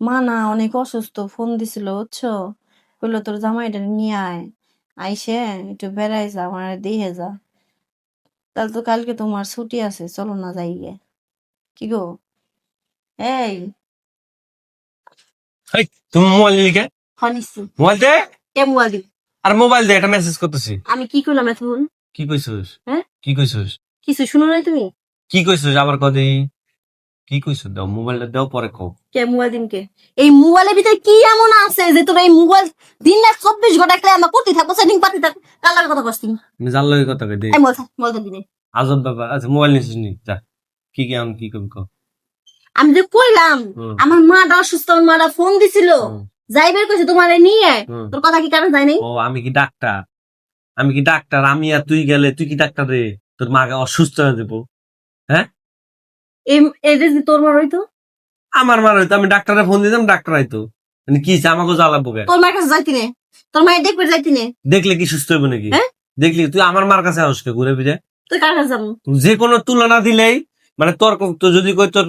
মা না অনেক অসুস্থ, ফোন দিছিল বুঝছো, বললো তোর জামাইটা নিয়ে আয়, আইসে একটু বেড়াই যা, আমার দিয়ে যা। তাহলে তো কালকে তোমার ছুটি আছে, চলো না যাই গে। কি গো? এই এই তুমি মোবাইল নিলি কে? হনিসি মোবাইল দে। কে মোবাইল দিবি? আর মোবাইল দে, একটা মেসেজ করতেছি। আমি কি করলাম এখন? কি কইছস? হ্যাঁ, কি কইছস? কিছু শুনো নাই তুমি? কি কইছস আবার কদি? কি কইছস? দাও মোবাইলটা দাও, পরে কও। কে মোবাইল দিন কে? এই মোবাইলের ভিতরে কি এমন আছে যে তোর এই মোবাইল দিন রাত 24 ঘন্টা একটা আমার করতে থাকবো, সেটিং পাতি থাক, কালার কথা কস তুমি? আমি জানলো এই কথা কই দে। এই মোবাইল দিনে আজব ব্যাপার। আচ্ছা মোবাইল নিছিস নি? যা। কি আমি কি করব কও? আমি যে কইলাম হুম। আমার মাটা অসুস্থ, আমার মাটা ফোন দিছিল, হুম। যাইবার কইছে তোমারে নিয়ে। হুম। তোর কথা কি কারণ যায় নাই? ও আমি কি ডাক্তার? আমি কি ডাক্তার? আমি আর তুই গেলে তুই কি ডাক্তার রে? তোর মাকে অসুস্থ হয়ে দেবো? হ্যাঁ, এই যে তোর মার হইতো, আমার মার হইতো, আমি ডাক্তারে ফোন দিতাম, ডাক্তার আইতো। মানে কি হইছে, আমাকে জ্বালাবো কে? তোর মার কাছে যাইতি নে, তোর মায়ের দেখবে যাইতি নে। দেখলে কি সুস্থ হইব নাকি? হ্যাঁ? দেখলি তুই আমার মার কাছে আসকে ঘুরে ফিরে। তুই কার কাছে যাবো? যে কোনো তুলনা দিলেই মানে তো যদি কই তোর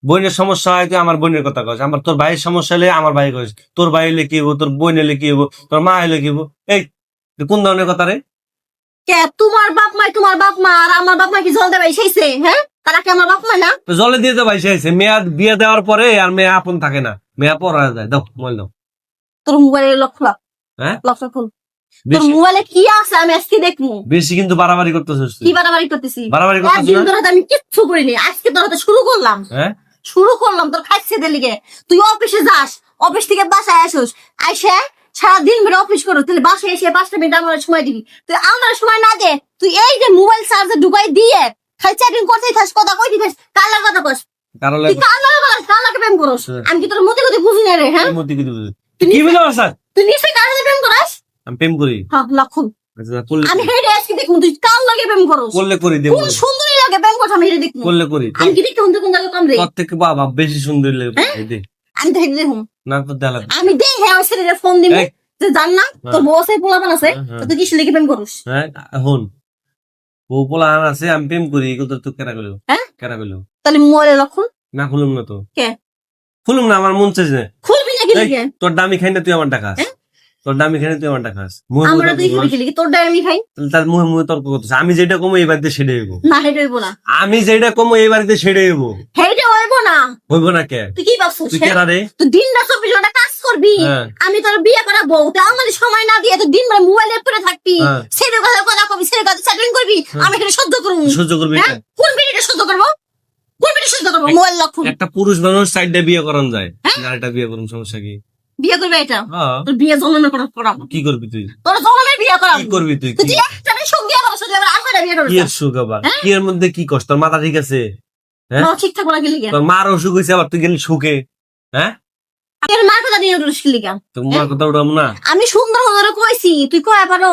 বোনের সমস্যা হয় তুই আমার বোনের কথা কস, আমার তোর ভাইয়ের সমস্যা হলে আমার ভাই কস, তোর ভাই হলে কি হবো, তোর বোন হলে কি হবো, তোর মা হলে কি হবো। এই তুই কোন ধরনের কথা রে? কে তোমার বাপ মা আর আমার বাপ মা কি জল দেবে সেইছে? হ্যাঁ, তারা কি আমার বাপ মা না? তো জলে দিয়ে তো ভাই আছে, মেয়া বিয়ে দেওয়ার পরে আর মেয়ে আপন থাকে না, মেয়া পড়া যায়। দাও মোবাইল দাও। তোর মোবাইলে লক খোলা, হ্যাঁ, লকটা খুল। তোর বেশি মোবাইলে কি আছে আমি আজকে দেখবো। বেশি কিন্তু বাড়াবাড়ি করতেছিস তুই। কি বাড়াবাড়ি করতেছি? বাড়াবাড়ি করতেছিস একদিন না? ধরে তো আমি কিচ্ছু করিনি, আজকে ধরে তো শুরু করলাম। হ্যাঁ, তোর খাইছে দিলিগে। তুই অফিসে যাস, অফিস থেকে বাসায় আসোস, আইসে সারাদিন ধরে অফিস করো, তুই বাসায় এসে 5 মিনিট আমার সময় দিবি। তুই আমার সময় না দে, তুই এই যে মোবাইল চার্জে ঢুকাই দিয়ে খালি চ্যাটিং করতেই থাস, কথা কইতে থাস, কালার কথা কস। কারো তুই কালার প্রেম করস। আমি কি তোর মতে কথা বুঝি না রে? হ্যাঁ, কি বুঝতে পারছ? তুই নিশ্চয়ই কার সাথে প্রেম করস। আমি প্রেম করি। হ্যাঁ, লক্ষণ। আচ্ছা, করলে আমি হেডে আজকে দেখবো তুই কার লাগে প্রেম করস। করলে করি দেবো। কোন সুন্দরী লাগে প্রেম করছ আমি হেডে দেখবো। করলে করি। আমি কি দেখতে কোন জায়গায় কম রে? তোর থেকে বাবা বেশি সুন্দর লাগে। হ্যাঁ? দে আমি তো হেডে দেখুন, না তো দেলা। আমি দেখে আমার ছেলের ফোন দিব এই, যে জান না তোর বউ আছে, পোলাপান আছে, হ্যাঁ, তো তুই কিসের লেগে প্রেম করস? হ্যাঁ, হন বউ পোলা আন আছে, আমি প্রেম করি, এগুলো তো কেনা গেল। হ্যাঁ? কেনা গেল তাহলে মোবাইলের লক্ষণ না, খুলুম না তো। কে? খুলুম না, আমার মন চাইছে না। খুলবি না কি এই, লিগে? তোর দামি খাই না তুই আমার টাকা। হ্যাঁ? তোর দামি খাই না তুই আমার টাকা। আমরা তুই খাবি কি লিগে? তোর ডাই আমি খাই তার মুহে মুহে তর্ক করতেছে। আমি যেটা কমো এই বাড়িতে সেটাই হইব। না, হেডে হইব না, আমি যেটা কমো এই বাড়িতে সেটাই হইব। হেডে হইব না। হইব না কে? তুই কি ভাবছিস? তুই কেরা রে? তুই দিন রাত 24 ঘন্টা কাজ করবি, হ্যাঁ। আমি তোর বিয়ে করা বউ, তা আমার সময় না দিয়ে তুই দিন ভর মোবাইলে পড়ে থাকবি, হ্যাঁ। ছেলের কথা কথা কবি, ছেলের কথা চ্যাটিং করবি, আমি এখানে সহ্য করবো? সহ্য করবি হ্যাঁ, কে? কোন বিয়েটা সহ্য করবো? কোন বিয়েটা সহ্য করবো? মোবাইল লক্ষণ। একটা পুরুষ মানুষ সাইডে বিয়ে করান যায়, হ্যাঁ? আর একটা বিয়ে করুন, সমস্যা কি? বিয়ে করবে এটা? হ্যাঁ। তোর বিয়ে জন্মের করে করাবো। কি করবি তুই? তোর জন্মের বিয়ে করাবো। কি করবি তুই? তুই একটা সঙ্গী আবার সঙ্গী আবার আরেকটা বিয়ে করবি। কি এর সুখ আবার? কি এর মধ্যে কি কষ্ট? তোর মাথা ঠিক আছে? হ্যাঁ? না, ঠিক থাকবো না কি লিগে? তোর মার অসুখ হয়েছে, আবার তুই গেলি সুখে। হ্যাঁ, আমি আর মার কথা নিয়ে উঠলিস কি লিগে? তোর মার কথা উঠাম না। আমি সুন্দর করে কইছি, তুই কয় পারো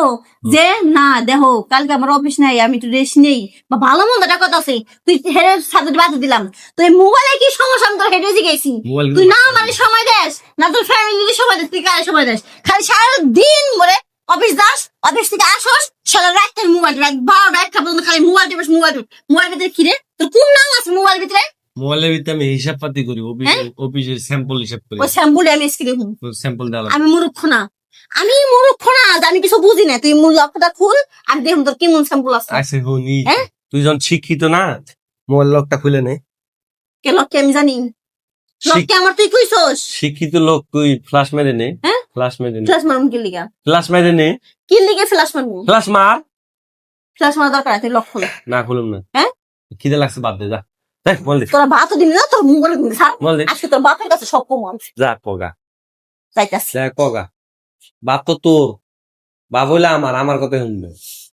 যে না দেখো কালকে আমার অফিস নাই, আমি একটু রেস্ট নেই, বা ভালো মন্দটা কথা আছে, তুই হেরে সাথে বাধা দিলাম। তো এই মোবাইলে কি সমস্যা আমি তোর হেরে জিগেছি? মোবাইল তুই না মানে সময় দেস না, তোর ফ্যামিলিকে সময় দেস, তুই কারে সময় দেস? খালি সারাদিন বলে অফিস যাস, অফিস থেকে আসস, সারা রাত মোবাইল, রাত 12টা 1টা পর্যন্ত খালি মোবাইল টিপিস, মোবাইল ভিতরে কি রে? তোর কোন নাম আছে মোবাইল ভিতরে? মোবাইলের ভিতরে আমি হিসাব পাতি করি, হ্যাঁ? অফিসের স্যাম্পল হিসাব করি। ওই স্যাম্পুলে আমি স্ক্রিনে দেখুন। স্যাম্পল দেওয়া আমি মূর্খ না, আমি মূর্খ না যে আমি কিছু বুঝি না। তুই মূল লকটা খুল, আমি দেখুন তোর কেমন স্যাম্পল আছে। আছে হুনি। হ্যাঁ? তুই যখন শিক্ষিত না, মোবাইল লকটা খুলে নে। কে লককে আমি জানি? লককে আমার তুই কইছস? শিক্ষিত লোক, তুই ফ্লাশ মেরে নে। হ্যাঁ? ফ্লাশ মেরে নে। ফ্ল্যাশ মারুম কি লিগা? ফ্লাশ মেরে নে। কি লিগে ফ্ল্যাশ মারবো? ফ্লাশ মার। ফ্ল্যাশ মারা দরকার আছে, তুই লক খোল। না খুলুম না। হ্যাঁ? খিদে লাগছে, বাদ দে, যা। দেখ বল দে। তোরা ভাতও দিবি না, তোর মুখ দিবি স্যার। বল দে। আজকে তোর বাপের কাছে সব কম আছে। যা কগা। যাইতাছি। যা কগা। বাপ তো তোর। বাপ হইলে আমার কথা শুনবে।